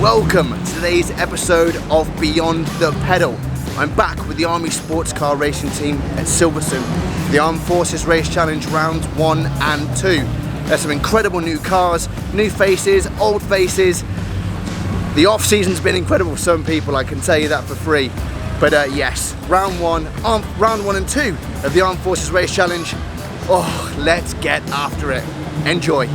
welcome to today's episode of Beyond the Pedal. I'm back with the Army Sports Car Racing Team at Silverstone, the Armed Forces Race Challenge rounds 1 and 2. There's some incredible new cars, new faces, old faces. The off-season's been incredible for some people, I can tell you that for free. But yes, round 1 and 2 of the Armed Forces Race Challenge. Oh, let's get after it. Enjoy.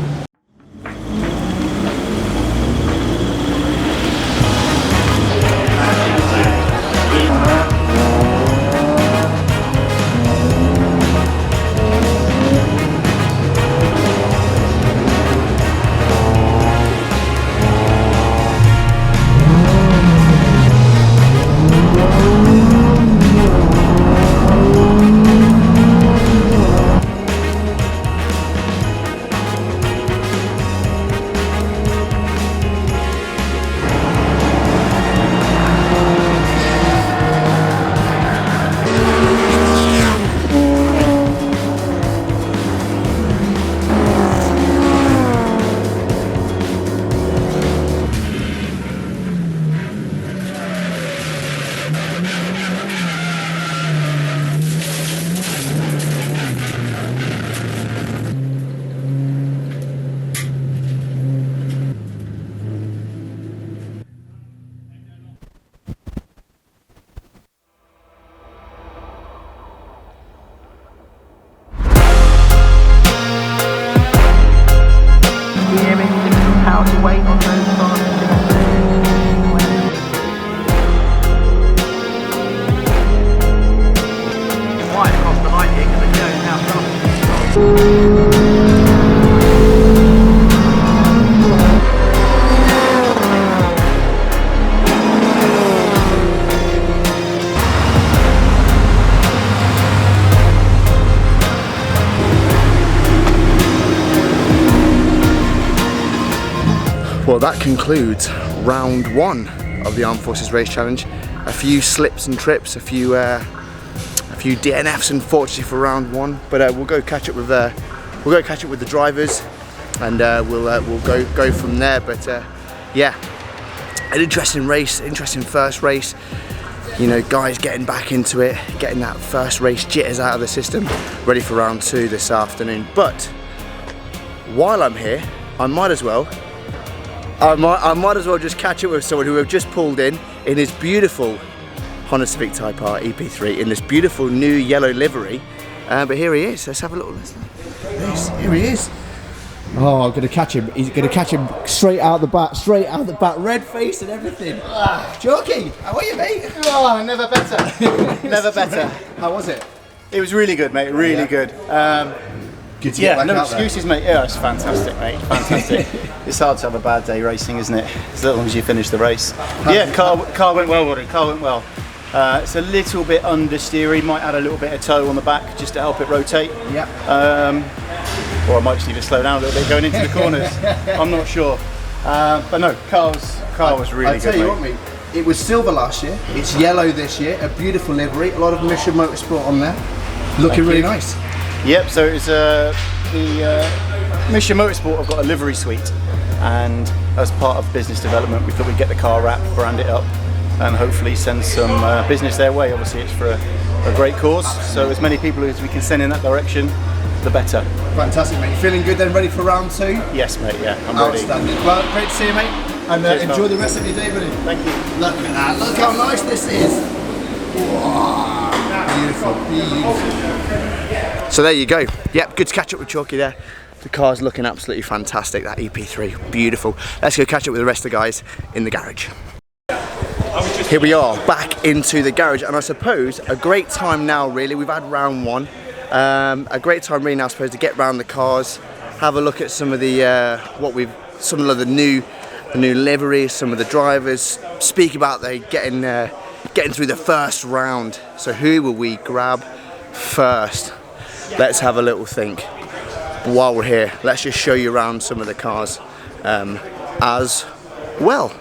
Well, that concludes round 1 of the Armed Forces Race Challenge. A few slips and trips, a few DNFs, unfortunately, for round 1. But we'll go catch up with the drivers, and we'll go from there. But yeah, an interesting race, interesting first race. You know, guys getting back into it, getting that first race jitters out of the system, ready for round 2 this afternoon. But while I'm here, I might as well just catch up with someone who have just pulled in his beautiful Honda Civic Type R EP3 in this beautiful new yellow livery. But here he is. Let's have a little listen. Here he is. Oh, I'm gonna catch him. He's gonna catch him straight out the bat, red face and everything. Joking. How are you, mate? Oh, never better. Never better. How was it? It was really good, mate. Really good. Good to get back no out excuses, mate. Yeah, it's fantastic, mate. Fantastic. It's hard to have a bad day racing, isn't it? As long as you finish the race. Yeah, car went well, Roddy. Car went well. It's a little bit understeery. Might add a little bit of toe on the back just to help it rotate. Yeah. Or I might just need to slow down a little bit going into the corners. I'm not sure. But no, car was really good. I tell you what, mate. It was silver last year. It's yellow this year. A beautiful livery. A lot of Mission Motorsport on there. Looking really nice. Yep, so it's the Mission Motorsport have got a livery suite, and as part of business development we thought we'd get the car wrapped, brand it up, and hopefully send some business their way. Obviously it's for a great cause, so as many people as we can send in that direction, the better. Fantastic, mate. You feeling good then, ready for round 2? Yes, mate, yeah, I'm ready. Outstanding. Well, great to see you, mate, and enjoy the rest of your day, buddy. Thank you. Look at that, look how nice this is. Wow. Beautiful, beautiful. So there you go. Yep, good to catch up with Chalky there. The car's looking absolutely fantastic, that EP3, beautiful. Let's go catch up with the rest of the guys in the garage. Here we are, back into the garage, and I suppose a great time now really. We've had round 1. A great time really now, I suppose, to get round the cars, have a look at some of the some of the new liveries, some of the drivers, speak about getting through the first round. So who will we grab first? Let's have a little think. But while we're here, let's just show you around some of the cars as well.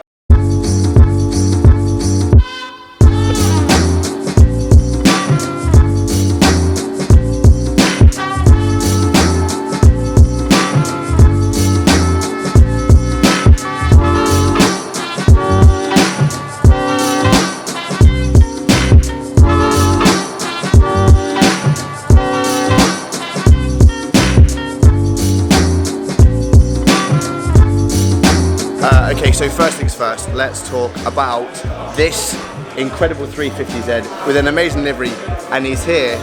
Okay, so first things first, let's talk about this incredible 350Z with an amazing livery, and he's here.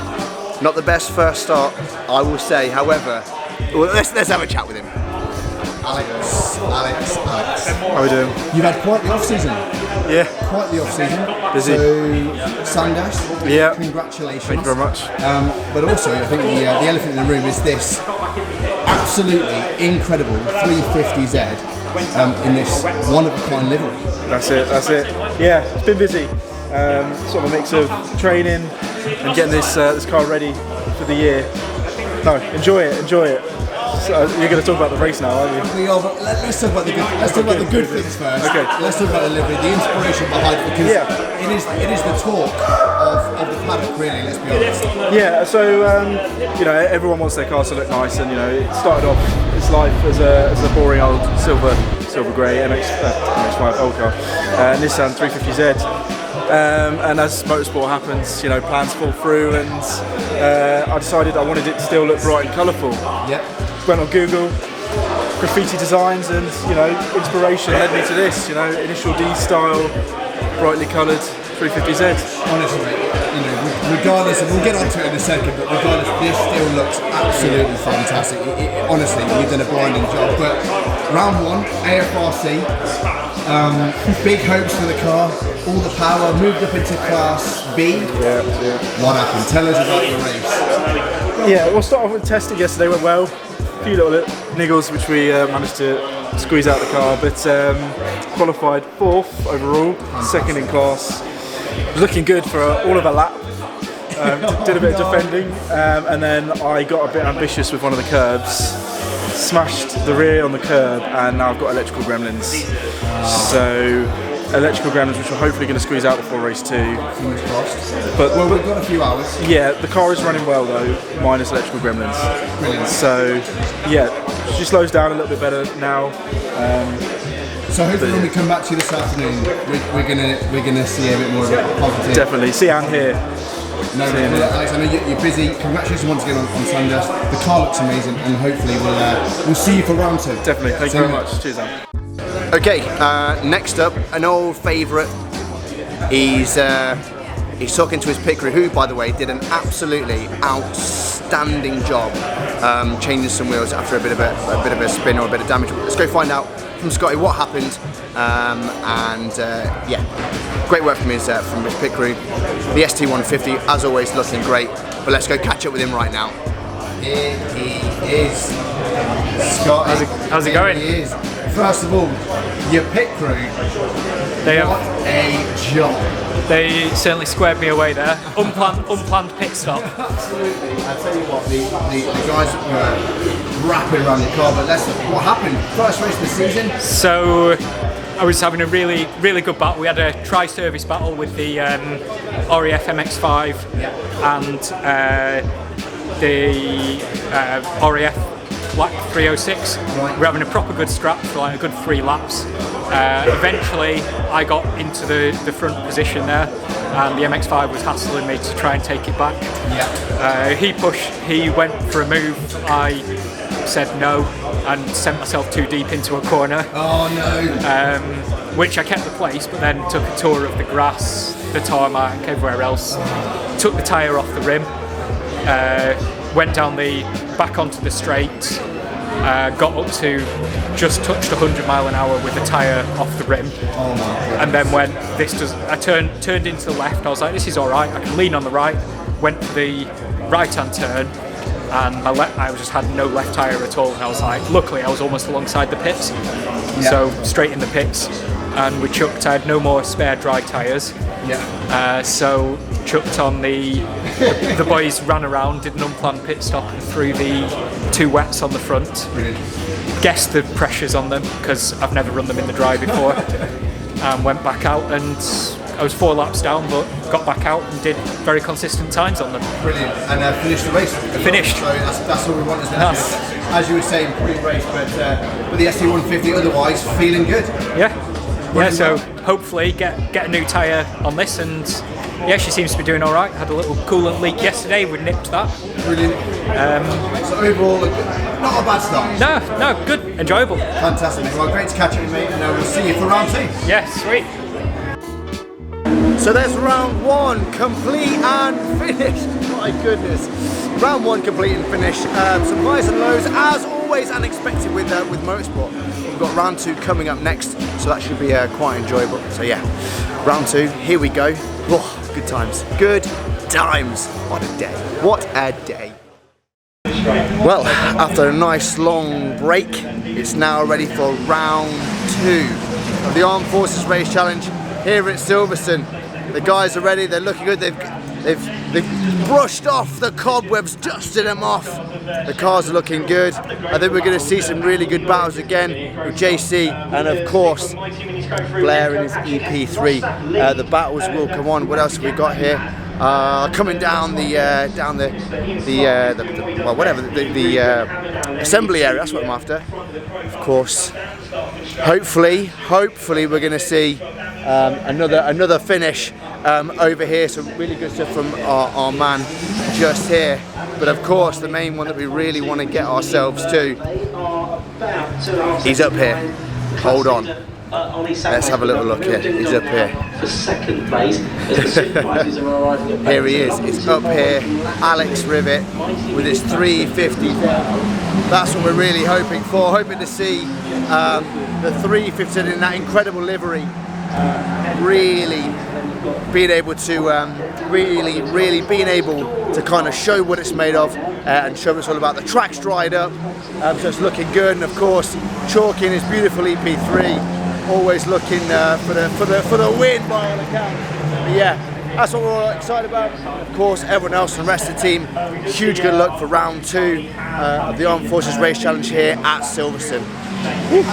Not the best first start, I will say. However, well, let's have a chat with him. Alex. How are we doing? You've had quite the off-season. Yeah. Quite the off-season. Busy. So, Sandash, Yeah. congratulations. Thank you very much. But also, I think the elephant in the room is this absolutely incredible 350Z in this one-of-a-kind livery. That's it. Yeah, it's been busy. Sort of a mix of training and getting this car ready for the year. No, enjoy it. So you're going to talk about the race now, aren't you? We are, but let's talk about the good. Let's talk about the good things first. Okay. Let's talk about the livery, the inspiration behind it, because it is the talk of the paddock, really. Let's be honest. Yeah. So everyone wants their cars to look nice, and it started off its life as a boring old silver grey MX-5 old car, Nissan 350Z. And as motorsport happens, plans fall through, and I decided I wanted it to still look bright and colourful. Yep. Went on Google, graffiti designs, and inspiration led me to this. Initial D style, brightly coloured 350Z. Honestly, regardless, and we'll get onto it in a second, but regardless, this still looks absolutely fantastic. Honestly, you've done a blinding job. But round one, AFRC, big hopes for the car, all the power, moved up into Class B. Yeah. What happened? Tell us about the race. Yeah, we'll start off with testing. Yesterday went well. A few little niggles which we managed to squeeze out the car, but qualified 4th overall, second in class. Was looking good for all of a lap. Did a bit of defending, and then I got a bit ambitious with one of the curbs. Smashed the rear on the curb, and now I've got electrical gremlins. So electrical gremlins, which we're hopefully going to squeeze out before race 2. Fingers crossed. But Well, we've got a few hours. yeah, the car is running well though, minus electrical gremlins. Brilliant. So yeah, she slows down a little bit better now. So hopefully when we come back to you this afternoon, we're gonna see a bit more of a positive. Definitely. See Anne here. No, Alex, I know you're busy. Congratulations once again on Sundash. The car looks amazing, and hopefully we'll see you for round 2. Definitely. Thank you very much. Cheers, Anne. Okay, next up, an old favourite. He's talking to his pit crew, who, by the way, did an absolutely outstanding job changing some wheels after a bit of a spin or a bit of damage. Let's go find out from Scotty what happened, great work from his pit crew. The ST150, as always, looking great. But let's go catch up with him right now. Here he is, Scotty. How's it going? Here he is. First of all, your pit crew. What a job. They certainly squared me away there. Unplanned pit stop. Absolutely. I tell you what, the guys were wrapping around the car, but what happened? First race of the season? So I was having a really good battle. We had a tri-service battle with the RAF MX-5 and the RAF Black 306. Right. We're having a proper good scrap for like a good 3 laps. Eventually I got into the front position there, and the MX-5 was hassling me to try and take it back. Yeah. He went for a move, I said no and sent myself too deep into a corner. Oh no. Which I kept the place, but then took a tour of the grass, the tarmac, everywhere else. Took the tyre off the rim, went down back onto the straight, got up to just touched 100 mile an hour with the tyre off the rim. Oh my God. And then I turned into the left. I was like, this is all right. I can lean on the right. Went for the right-hand turn, and I just had no left tyre at all. And I was like, luckily I was almost alongside the pits, so straight in the pits. And we chucked. I had no more spare dry tyres. Yeah. So chucked on the boys ran around, did an unplanned pit stop and threw the 2 wets on the front. Brilliant. Guessed the pressures on them because I've never run them in the dry before. And went back out, and I was 4 laps down, but got back out and did very consistent times on them. Brilliant. And finished the race. Finished. So that's all we want, isn't it? As you were saying, pre-race, but with the ST150 otherwise, feeling good. Yeah. So hopefully get a new tyre on this and yeah, she seems to be doing all right. Had a little coolant leak yesterday. We nipped that. Brilliant. So overall, not a bad start. No, good, enjoyable. Fantastic. Well, great to catch up with you, mate, and we'll see you for round 2. Yeah, sweet. So there's round 1 complete and finished. My goodness. Round 1 complete and finished. Some highs and lows, as always, unexpected with motorsport. We've got round 2 coming up next, so that should be quite enjoyable. So yeah, round 2, here we go. Oh, good times. Good times. What a day. What a day. Well, after a nice long break, it's now ready for round 2 of the Armed Forces Race Challenge here at Silverstone. The guys are ready, they're looking good, they've brushed off the cobwebs, dusted them off. The cars are looking good. I think we're going to see some really good battles again with JC and of course Blair in his EP3. The battles will come on. What else have we got here? Coming down the assembly area. That's what I'm after. Of course, hopefully we're going to see another finish over here. Some really good stuff from our man just here. But of course, the main one that we really want to get ourselves to, he's up here. Hold on. Let's have a little look here. He's up here. For second place, as the supervisors are arriving at here he is. It's up here. Alex Rivet with his 350. That's what we're really hoping for. Hoping to see the 350 in that incredible livery. Really being able to really being able to kind of show what it's made of and show us all about. The track's dried up, so it's looking good. And of course, Chalky in his beautiful EP3. Always looking for the win by all accounts. But yeah, that's what we're all excited about. Of course, everyone else and the rest of the team, huge good luck for round 2 of the Armed Forces Race Challenge here at Silverstone. Woo.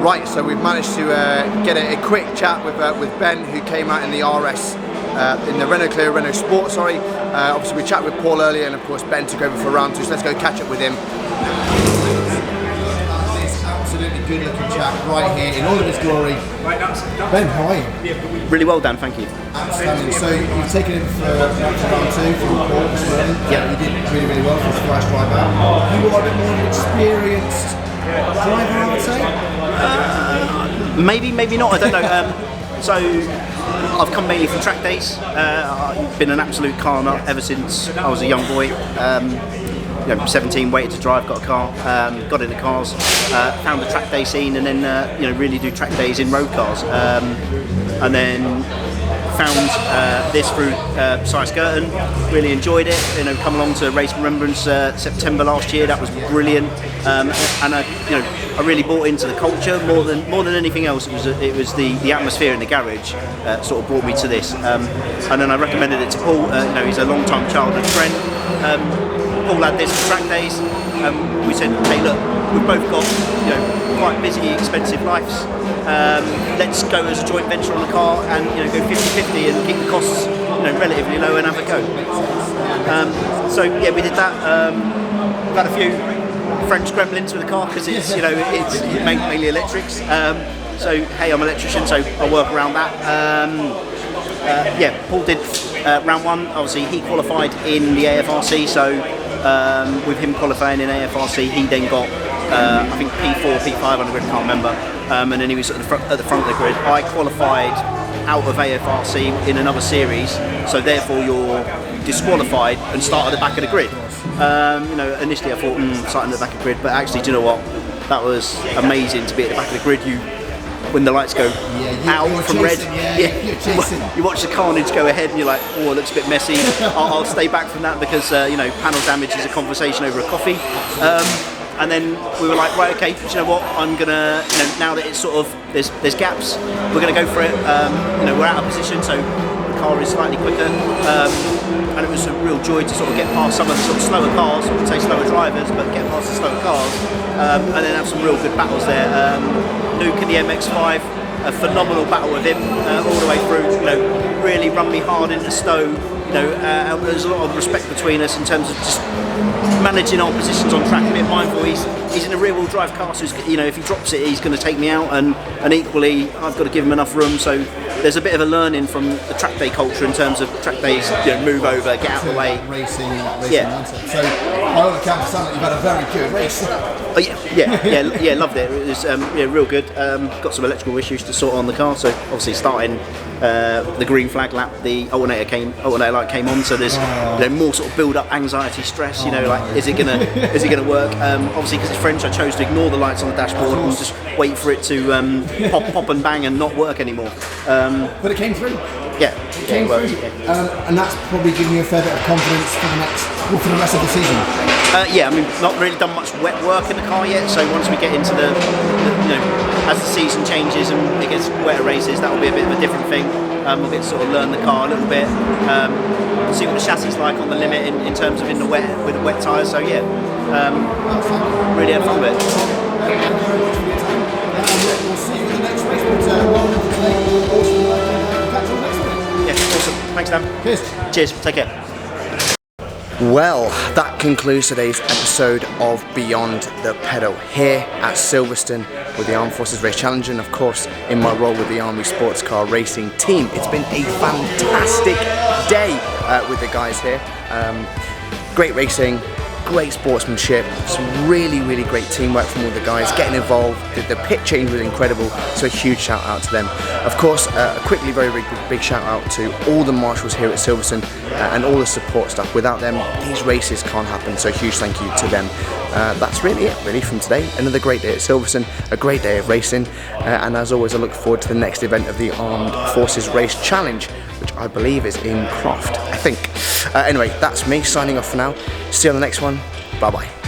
Right, so we've managed to get a quick chat with Ben, who came out in the RS, in the Renault Clio, Renault Sport, sorry. Obviously we chatted with Paul earlier, and of course Ben took over for round 2, so let's go catch up with him. This absolutely good looking chap right here in all of his glory. Ben, how are you? Really well, Dan, thank you. Outstanding. So you've taken him for round 2 from Paul this morning. Yeah, you did really, really well for his first drive out. You are a bit more of an experienced driver, I would say. Maybe not. I don't know. So I've come mainly from track days. I've been an absolute car nut ever since I was a young boy. 17, waited to drive, got a car, got into cars, found the track day scene, and then really do track days in road cars, and then found this through Cy Skirton. Really enjoyed it. Come along to Race Remembrance September last year. That was brilliant, and I really bought into the culture more than anything else. It was the atmosphere in the garage sort of brought me to this, and then I recommended it to Paul. He's a long-time childhood friend. Paul had this for track days. We said, hey, look, we've both got quite busy, expensive lives. Let's go as a joint venture on the car and go 50-50 and keep the costs relatively low and have a go. So yeah, we did that. We've had a few French gremlins with the car because it's mainly electrics. So hey, I'm an electrician, so I'll work around that. Paul did round one. Obviously, he qualified in the AFRC, so with him qualifying in AFRC, he then got I think P4, P5 on the grid, I can't remember, and then he was at the front of the grid. I qualified out of AFRC in another series, so therefore you're disqualified and start at the back of the grid. Initially I thought starting at the back of the grid, but actually, do you know what? That was amazing to be at the back of the grid. When the lights go out from red, you watch the carnage go ahead and you're like, oh, it looks a bit messy. I'll stay back from that because panel damage is a conversation over a coffee. And then we were like, right, okay, do you know what? I'm gonna, now that it's sort of there's gaps, we're gonna go for it. We're out of position, so the car is slightly quicker, and it was a real joy to sort of get past some of the sort of slower cars. I wouldn't say slower drivers, but get past the slower cars, and then have some real good battles there. Luke in the MX-5, a phenomenal battle with him all the way through. Really run me hard into Stowe. There's a lot of respect between us in terms of just managing our positions on track. A bit mindful. He's in a rear-wheel drive car, so if he drops it, he's going to take me out, and equally, I've got to give him enough room. So there's a bit of a learning from the track day culture in terms of track days. Move over, get out of the way. Racing mindset. So, by all accounts, it sounds like you've had a very good race. Loved it. It was real good. Got some electrical issues to sort on the car, so obviously starting the green flag lap, the alternator light came on, so there's more sort of build-up anxiety, stress. Is it gonna work? Obviously, because it's French, I chose to ignore the lights on the dashboard and just wait for it to pop and bang and not work anymore. But it came through. Yeah, it came through. And that's probably giving you a fair bit of confidence for the rest of the season. Not really done much wet work in the car yet, so once we get into as the season changes and it gets wetter races, that will be a bit of a different thing. We'll get to sort of learn the car a little bit, see what the chassis is like on the limit in terms of in the wet with the wet tyres. So yeah, really had fun with it. Thank you very much for your time. We'll see you in the next race. Welcome to today. Awesome. Catch you on the next one. Yeah, awesome. Thanks, Dan. Cheers. Take care. Well, that concludes today's episode of Beyond the Pedal here at Silverstone with the Armed Forces Race Challenge, and of course in my role with the Army Sports Car Racing team. It's been a fantastic day with the guys here. Great racing, great sportsmanship, some really great teamwork from all the guys getting involved. The pit change was incredible, so a huge shout out to them. Of course, quickly, very big shout out to all the marshals here at Silverstone and all the support staff. Without them, these races can't happen, so a huge thank you to them. That's really it from today. Another great day at Silverstone, a great day of racing, and as always I look forward to the next event of the Armed Forces Race Challenge, which I believe is in Croft, I think. Anyway, that's me signing off for now. See you on the next one. Bye bye.